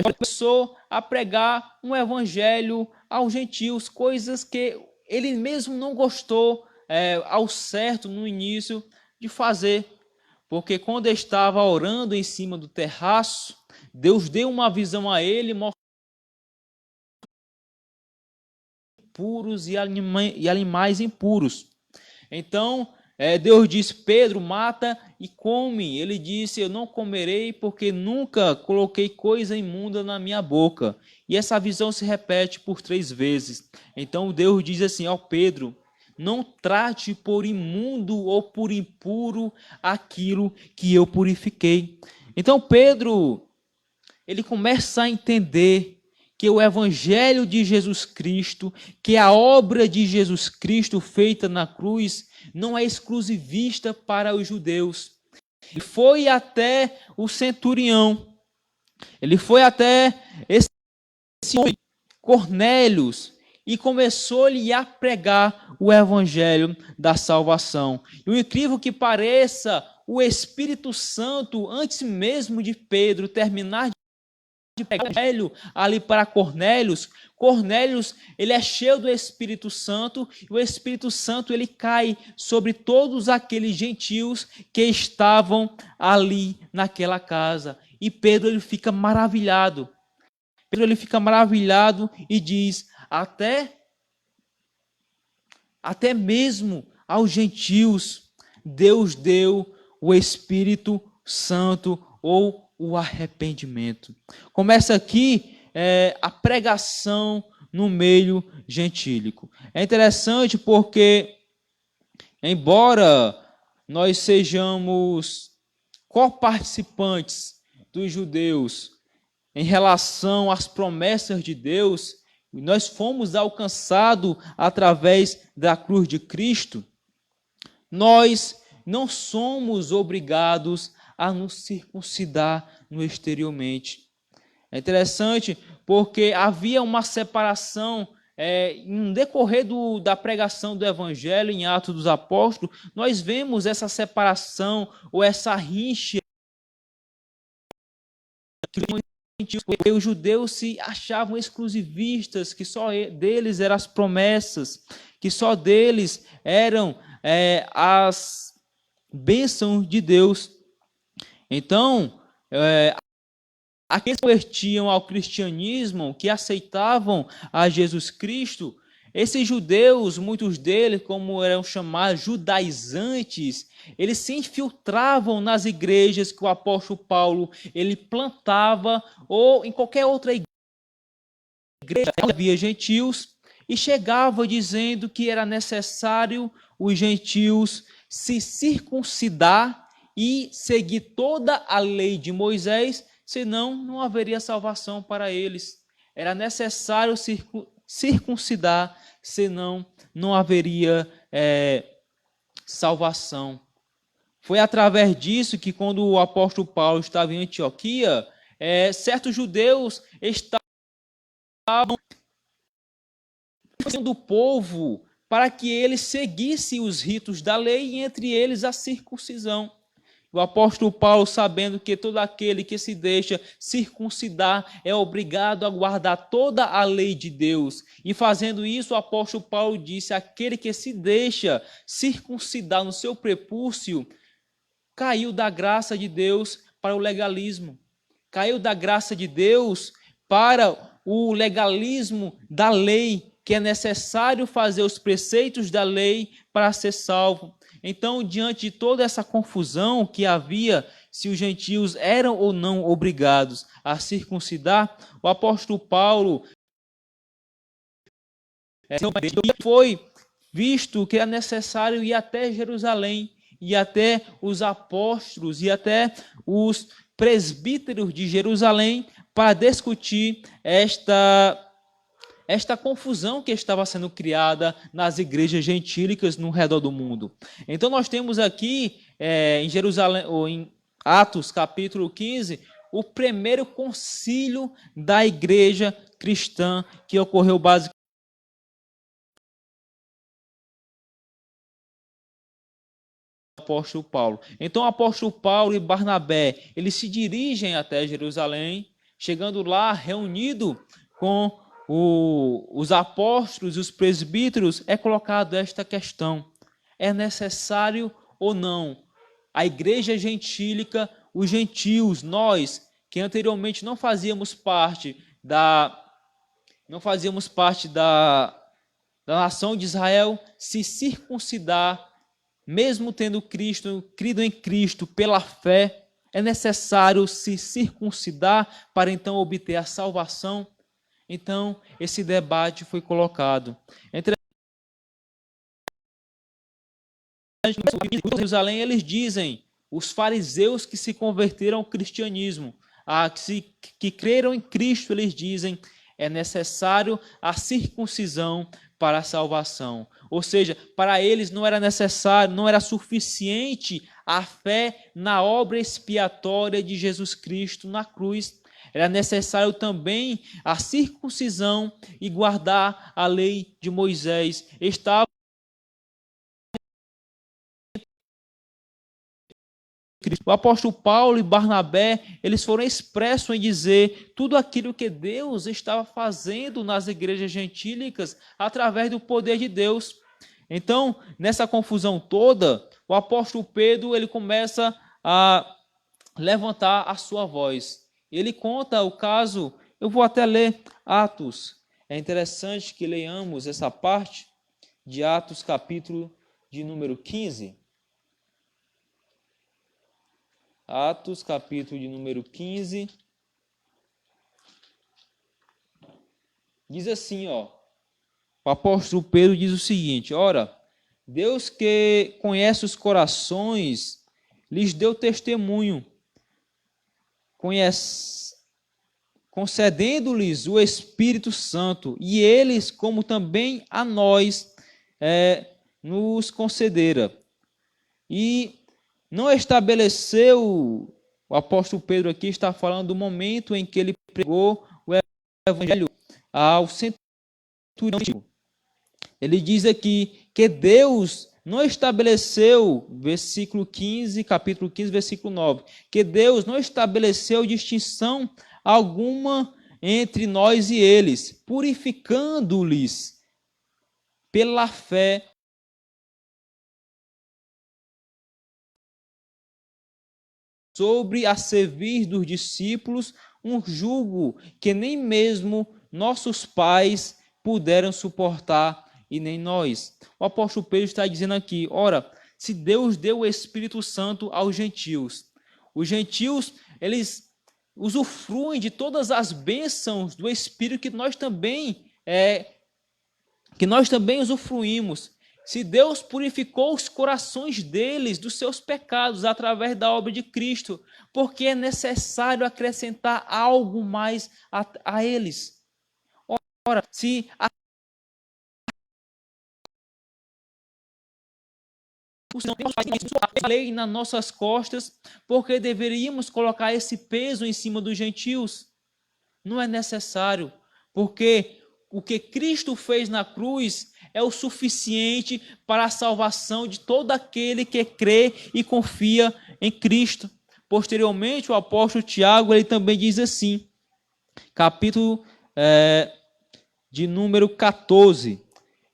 começou a pregar um evangelho aos gentios, coisas que ele mesmo não gostou ao certo no início de fazer, porque quando estava orando em cima do terraço, Deus deu uma visão a ele, puros e animais impuros. Então Deus disse: Pedro, mata e come. Ele disse: eu não comerei porque nunca coloquei coisa imunda na minha boca. E essa visão se repete por 3 vezes. Então Deus diz assim ao Pedro: não trate por imundo ou por impuro aquilo que eu purifiquei. Então Pedro, ele começa a entender que o evangelho de Jesus Cristo, que a obra de Jesus Cristo feita na cruz, não é exclusivista para os judeus. Ele foi até o centurião, ele foi até esse homem, Cornélios, e começou-lhe a pregar o evangelho da salvação. E o incrível que pareça, o Espírito Santo, antes mesmo de Pedro terminar de pregar o evangelho ali para Cornélios, ele é cheio do Espírito Santo, e o Espírito Santo ele cai sobre todos aqueles gentios que estavam ali naquela casa. E Pedro ele fica maravilhado. E diz: até mesmo aos gentios Deus deu o Espírito Santo, ou o arrependimento. Começa aqui a pregação no meio gentílico. É interessante porque, embora nós sejamos coparticipantes dos judeus em relação às promessas de Deus, nós fomos alcançados através da cruz de Cristo, nós não somos obrigados a nos circuncidar no exteriormente. É interessante porque havia uma separação no decorrer da pregação do Evangelho em Atos dos Apóstolos, nós vemos essa separação ou essa rixa porque os judeus se achavam exclusivistas, que só deles eram as promessas, que só deles eram as bênçãos de Deus. Então, aqueles que convertiam ao cristianismo, que aceitavam a Jesus Cristo, esses judeus, muitos deles, como eram chamados judaizantes, eles se infiltravam nas igrejas que o apóstolo Paulo ele plantava, ou em qualquer outra igreja havia gentios, e chegava dizendo que era necessário os gentios se circuncidar e seguir toda a lei de Moisés, senão não haveria salvação para eles. Era necessário circuncidar, senão não haveria salvação. Foi através disso que, quando o apóstolo Paulo estava em Antioquia, certos judeus estavam do povo para que eles seguissem os ritos da lei, e entre eles a circuncisão. O apóstolo Paulo, sabendo que todo aquele que se deixa circuncidar é obrigado a guardar toda a lei de Deus. E fazendo isso, o apóstolo Paulo disse: aquele que se deixa circuncidar no seu prepúcio caiu da graça de Deus para o legalismo. Caiu da graça de Deus para o legalismo da lei, que é necessário fazer os preceitos da lei para ser salvo. Então, diante de toda essa confusão que havia, se os gentios eram ou não obrigados a circuncidar, o apóstolo Paulo foi visto que era necessário ir até Jerusalém, e até os apóstolos e até os presbíteros de Jerusalém para discutir esta confusão que estava sendo criada nas igrejas gentílicas no redor do mundo. Então nós temos aqui em Jerusalém, ou em Atos capítulo 15, o primeiro concílio da igreja cristã, que ocorreu basicamente apóstolo Paulo. Então, o apóstolo Paulo e Barnabé, eles se dirigem até Jerusalém, chegando lá, reunido com os apóstolos e os presbíteros, é colocado esta questão: é necessário ou não a igreja gentílica, os gentios, nós, que anteriormente não fazíamos parte da nação de Israel, se circuncidar, mesmo tendo crido em Cristo pela fé, é necessário se circuncidar para então obter a salvação? Então, esse debate foi colocado. Entre Jerusalém, eles dizem, os fariseus que se converteram ao cristianismo, que creram em Cristo, eles dizem, é necessário a circuncisão para a salvação. Ou seja, para eles não era necessário, não era suficiente a fé na obra expiatória de Jesus Cristo na cruz. Era necessário também a circuncisão e guardar a lei de Moisés. O apóstolo Paulo e Barnabé, eles foram expressos em dizer tudo aquilo que Deus estava fazendo nas igrejas gentílicas através do poder de Deus. Então, nessa confusão toda, o apóstolo Pedro, ele começa a levantar a sua voz. Ele conta o caso, eu vou até ler Atos. É interessante que leiamos essa parte de Atos, capítulo de número 15. Atos, capítulo de número 15. Diz assim, ó. O apóstolo Pedro diz o seguinte: ora, Deus que conhece os corações, lhes deu testemunho, concedendo-lhes o Espírito Santo, e eles, como também a nós, nos concedera. E não estabeleceu, o apóstolo Pedro aqui está falando do momento em que ele pregou o evangelho ao centurião. Ele diz aqui que Deus não estabeleceu, versículo 15, capítulo 15, versículo 9, que Deus não estabeleceu distinção alguma entre nós e eles, purificando-lhes pela fé sobre a servir dos discípulos um jugo que nem mesmo nossos pais puderam suportar e nem nós. O apóstolo Pedro está dizendo aqui, ora, se Deus deu o Espírito Santo aos gentios, os gentios, eles usufruem de todas as bênçãos do Espírito que nós também usufruímos. Se Deus purificou os corações deles dos seus pecados através da obra de Cristo, porque é necessário acrescentar algo mais a eles. Ora, se a lei nas nossas costas, porque deveríamos colocar esse peso em cima dos gentios? Não é necessário, porque o que Cristo fez na cruz é o suficiente para a salvação de todo aquele que crê e confia em Cristo. Posteriormente, o apóstolo Tiago ele também diz assim, capítulo de número 14,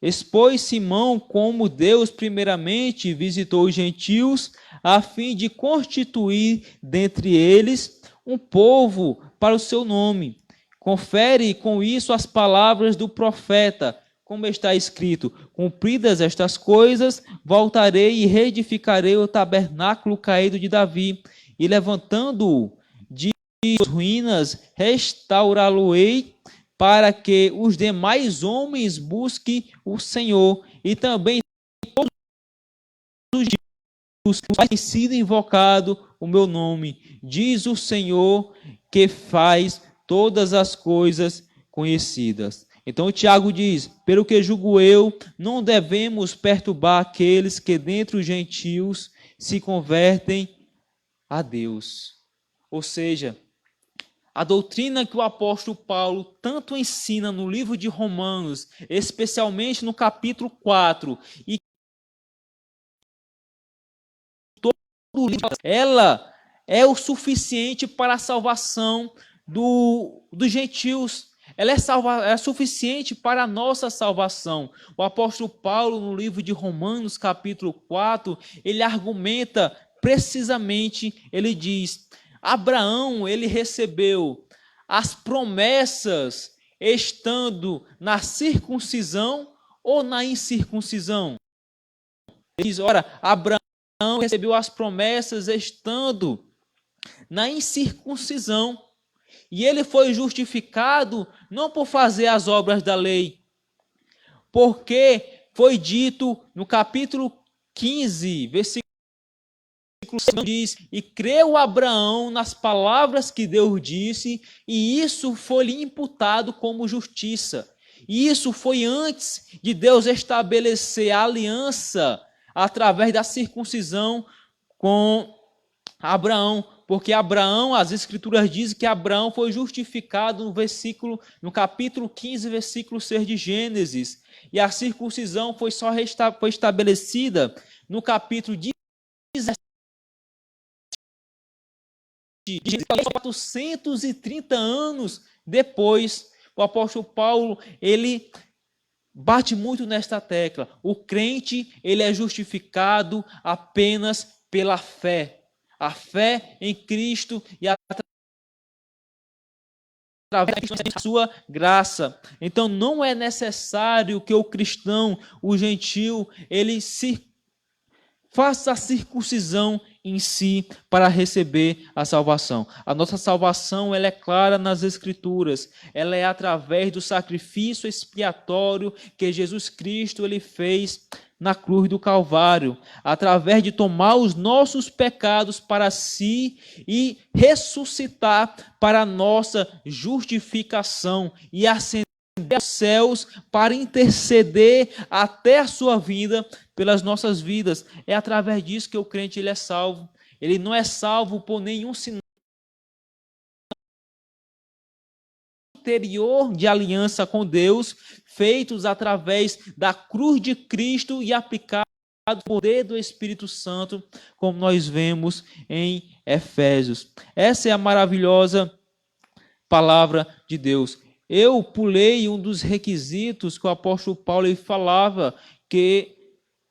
expôs Simão como Deus primeiramente visitou os gentios, a fim de constituir dentre eles um povo para o seu nome. Confere com isso as palavras do profeta, como está escrito: cumpridas estas coisas, voltarei e reedificarei o tabernáculo caído de Davi, e levantando-o de ruínas, restaurá-lo-ei, para que os demais homens busquem o Senhor, e também todos os dias tem sido invocado o meu nome, diz o Senhor, que faz todas as coisas conhecidas. Então Tiago diz, pelo que julgo eu, não devemos perturbar aqueles que dentre os gentios se convertem a Deus. Ou seja, a doutrina que o apóstolo Paulo tanto ensina no livro de Romanos, especialmente no capítulo 4, e todo o livro, ela é o suficiente para a salvação dos gentios. Ela é suficiente para a nossa salvação. O apóstolo Paulo, no livro de Romanos, capítulo 4, ele argumenta precisamente, ele diz, Abraão, ele recebeu as promessas estando na circuncisão ou na incircuncisão? Ele diz, ora, Abraão recebeu as promessas estando na incircuncisão. E ele foi justificado não por fazer as obras da lei, porque foi dito no capítulo 15, versículo 5, diz, e creu Abraão nas palavras que Deus disse, e isso foi-lhe imputado como justiça. E isso foi antes de Deus estabelecer a aliança através da circuncisão com Abraão, porque Abraão, as escrituras dizem que Abraão foi justificado no capítulo 15, versículo 6 de Gênesis, e a circuncisão foi estabelecida no capítulo 17, 430 anos depois. O apóstolo Paulo, ele bate muito nesta tecla. O crente, ele é justificado apenas pela fé. A fé em Cristo e através da sua graça. Então não é necessário que o cristão, o gentil, ele se faça a circuncisão em si para receber a salvação. A nossa salvação, ela é clara nas Escrituras. Ela é através do sacrifício expiatório que Jesus Cristo ele fez na cruz do Calvário, através de tomar os nossos pecados para si e ressuscitar para a nossa justificação e ascender aos céus para interceder até a sua vinda pelas nossas vidas. É através disso que o crente ele é salvo. Ele não é salvo por nenhum sinal interior de aliança com Deus, feitos através da cruz de Cristo e aplicado o poder do Espírito Santo, como nós vemos em Efésios. Essa é a maravilhosa palavra de Deus. Eu pulei um dos requisitos que o apóstolo Paulo falava, que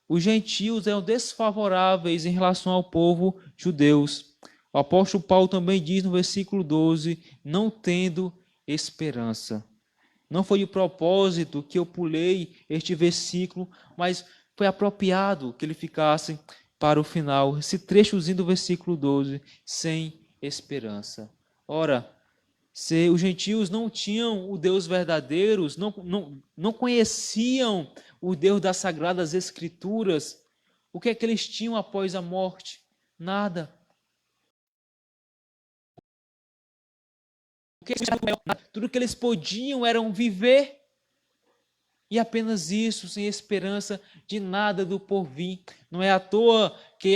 os gentios eram desfavoráveis em relação ao povo judeus. O apóstolo Paulo também diz no versículo 12, não tendo esperança. Não foi de propósito que eu pulei este versículo, mas foi apropriado que ele ficasse para o final. Esse trechozinho do versículo 12, sem esperança. Ora, se os gentios não tinham o Deus verdadeiro, não conheciam o Deus das Sagradas Escrituras, o que é que eles tinham após a morte? Nada. Tudo que eles podiam era viver, e apenas isso, sem esperança de nada do porvir. Não é à toa que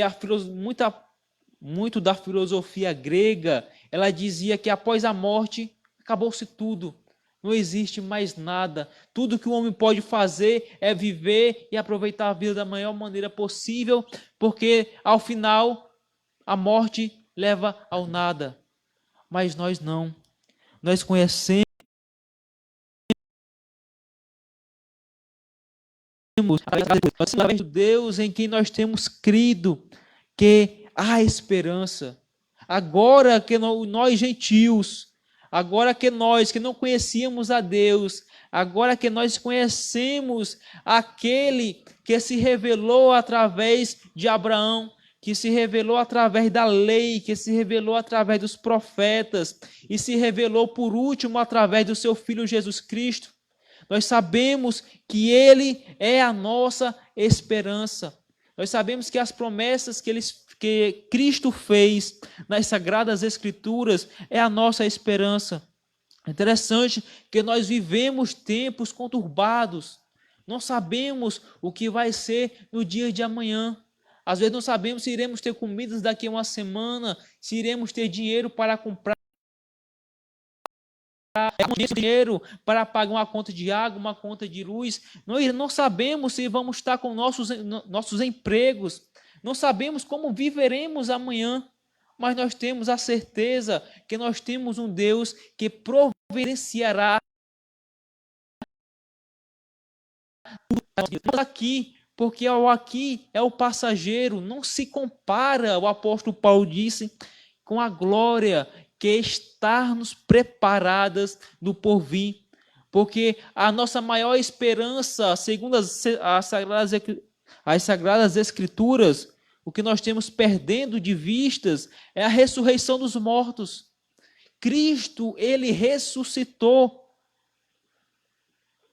muito da filosofia grega, ela dizia que após a morte, acabou-se tudo. Não existe mais nada. Tudo que o homem pode fazer é viver e aproveitar a vida da maior maneira possível, porque ao final a morte leva ao nada. Mas nós não. Nós conhecemos através do Deus em quem nós temos crido que há esperança. Agora que nós gentios, agora que nós que não conhecíamos a Deus, agora que nós conhecemos aquele que se revelou através de Abraão, que se revelou através da lei, que se revelou através dos profetas e se revelou por último através do seu Filho Jesus Cristo. Nós sabemos que Ele é a nossa esperança. Nós sabemos que as promessas que Cristo fez nas Sagradas Escrituras é a nossa esperança. É interessante que nós vivemos tempos conturbados. Não sabemos o que vai ser no dia de amanhã. Às vezes não sabemos se iremos ter comidas daqui a uma semana, se iremos ter dinheiro para comprar dinheiro para pagar uma conta de água, uma conta de luz. Não sabemos se vamos estar com nossos empregos. Não sabemos como viveremos amanhã. Mas nós temos a certeza que nós temos um Deus que providenciará aqui, porque o aqui é o passageiro, não se compara, o apóstolo Paulo disse, com a glória que está-nos preparadas do porvir. Porque a nossa maior esperança, segundo as Sagradas Escrituras, o que nós temos perdendo de vistas é a ressurreição dos mortos. Cristo, ele ressuscitou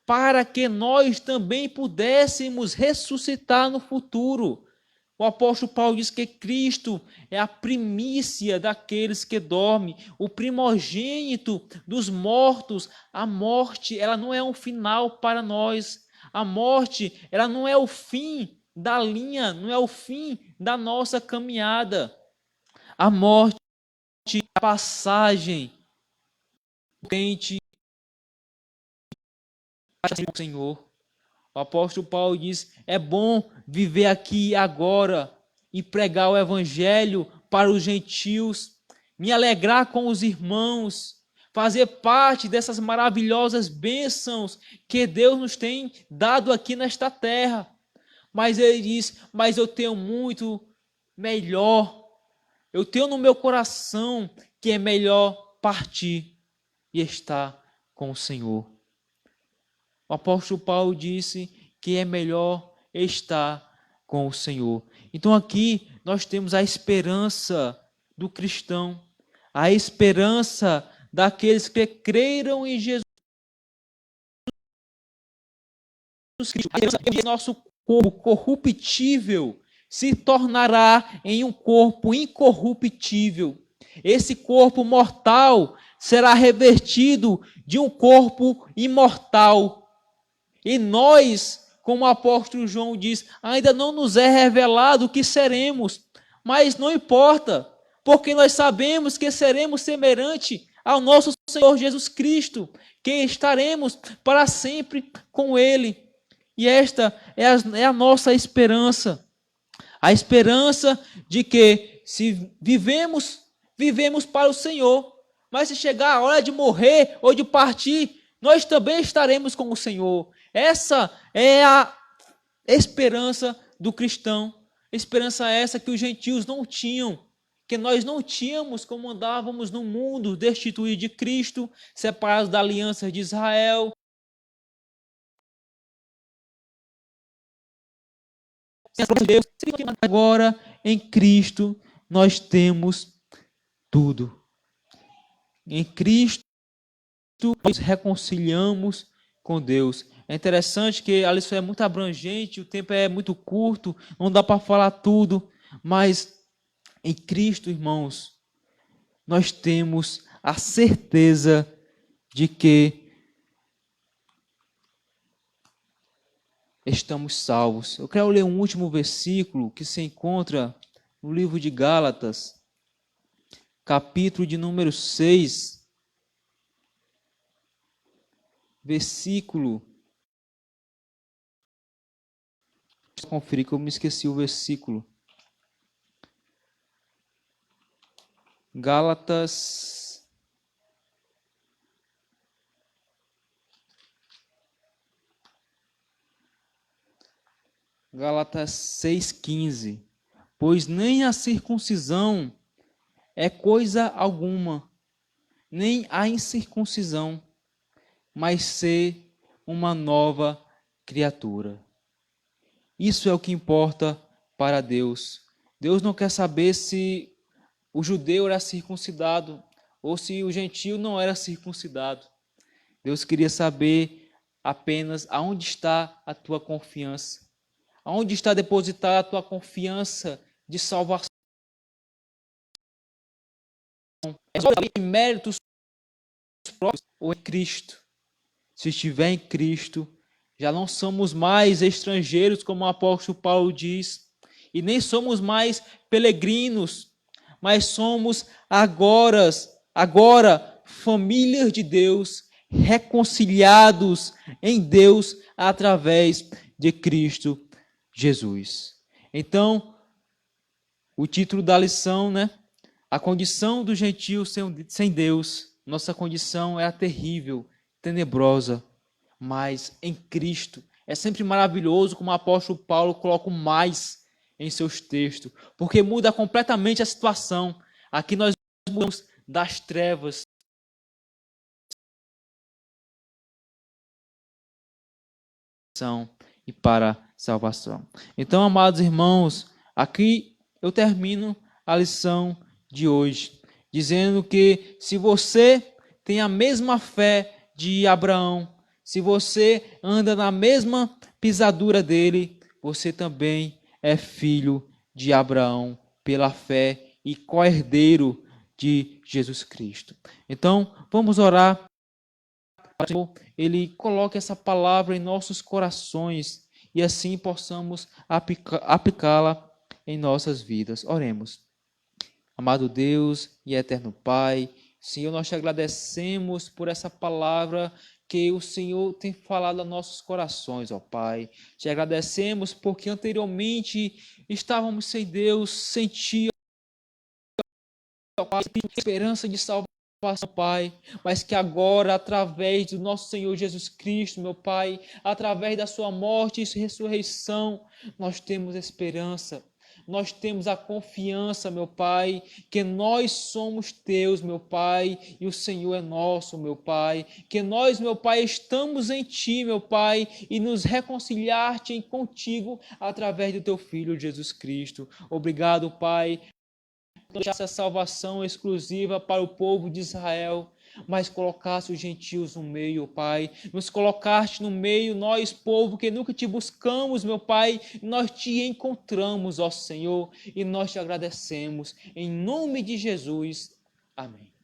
para que nós também pudéssemos ressuscitar no futuro. O apóstolo Paulo diz que Cristo é a primícia daqueles que dormem, o primogênito dos mortos. A morte, ela não é um final para nós. A morte, ela não é o fim da linha, não é o fim da nossa caminhada. A morte é a passagem do crente para o Senhor. O apóstolo Paulo diz, é bom viver aqui e agora e pregar o evangelho para os gentios, me alegrar com os irmãos, fazer parte dessas maravilhosas bênçãos que Deus nos tem dado aqui nesta terra. Mas ele diz, mas eu tenho muito melhor, eu tenho no meu coração que é melhor partir e estar com o Senhor. O apóstolo Paulo disse que é melhor estar com o Senhor. Então aqui nós temos a esperança do cristão, a esperança daqueles que creram em Jesus Cristo. Nosso corpo corruptível se tornará em um corpo incorruptível. Esse corpo mortal será revertido de um corpo imortal. E nós, como o apóstolo João diz, ainda não nos é revelado o que seremos, mas não importa, porque nós sabemos que seremos semelhante ao nosso Senhor Jesus Cristo, que estaremos para sempre com Ele. E esta é a nossa esperança. A esperança de que se vivemos para o Senhor, mas se chegar a hora de morrer ou de partir, nós também estaremos com o Senhor. Essa é a esperança do cristão. Esperança essa que os gentios não tinham, que nós não tínhamos como andávamos no mundo destituído de Cristo, separados da aliança de Israel. Agora, em Cristo, nós temos tudo. Em Cristo, nós reconciliamos com Deus. É interessante que a lição é muito abrangente, o tempo é muito curto, não dá para falar tudo, mas em Cristo, irmãos, nós temos a certeza de que estamos salvos. Eu quero ler um último versículo que se encontra no livro de Gálatas, capítulo de número 6, versículo. Deixa eu conferir que eu me esqueci o versículo. Gálatas 6,15. Pois nem a circuncisão é coisa alguma, nem a incircuncisão, mas ser uma nova criatura. Isso é o que importa para Deus. Deus não quer saber se o judeu era circuncidado ou se o gentio não era circuncidado. Deus queria saber apenas aonde está a tua confiança. Aonde está depositada a tua confiança de salvação? É só em méritos próprios ou em Cristo? Se estiver em Cristo, já não somos mais estrangeiros, como o apóstolo Paulo diz, e nem somos mais peregrinos, mas somos agora famílias de Deus, reconciliados em Deus através de Cristo Jesus. Então, o título da lição, a condição do gentio sem Deus. Nossa condição é a terrível, tenebrosa, mas em Cristo. É sempre maravilhoso como o apóstolo Paulo coloca o mais em seus textos, porque muda completamente a situação. Aqui nós mudamos das trevas e para salvação. Então, amados irmãos, aqui eu termino a lição de hoje, dizendo que se você tem a mesma fé de Abraão, se você anda na mesma pisadura dele, você também é filho de Abraão pela fé e co-herdeiro de Jesus Cristo. Então, vamos orar para que o Senhor ele coloque essa palavra em nossos corações e assim possamos aplicá-la em nossas vidas. Oremos. Amado Deus e eterno Pai, Senhor, nós te agradecemos por essa palavra que o Senhor tem falado a nossos corações, ó Pai. Te agradecemos porque anteriormente estávamos sem Deus, sem Ti, ó Pai, esperança de salvação, Pai, mas que agora, através do nosso Senhor Jesus Cristo, meu Pai, através da sua morte e ressurreição, nós temos esperança. nós temos a confiança, meu Pai, que nós somos teus, meu Pai, e o Senhor é nosso, meu Pai, que nós, meu Pai, estamos em Ti, meu Pai, e nos reconciliar-te contigo através do Teu Filho Jesus Cristo. Obrigado, Pai, por essa salvação exclusiva para o povo de Israel, mas colocaste os gentios no meio, Pai. Nos colocaste no meio, nós, povo, que nunca te buscamos, meu Pai. Nós te encontramos, ó Senhor, e nós te agradecemos. Em nome de Jesus. Amém.